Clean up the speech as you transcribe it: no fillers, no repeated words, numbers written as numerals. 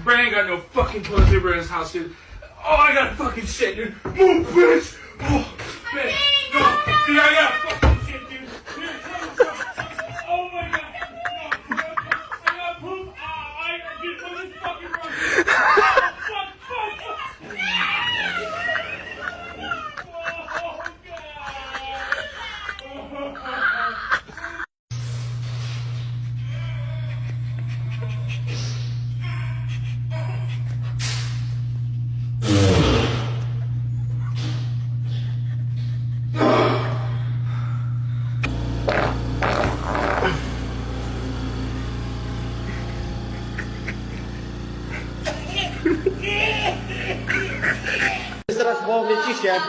Brandon ain't got no fucking toilet paper in his house, dude. Oh, I gotta fucking shit, dude. Move, bitch! Oh, bitch. No, dude, I gotta fucking shit, dude. Here, come. Oh my god. No, I gotta poop. Dude, from this fucking room. Fuck. Teraz bo mnie ciśnie.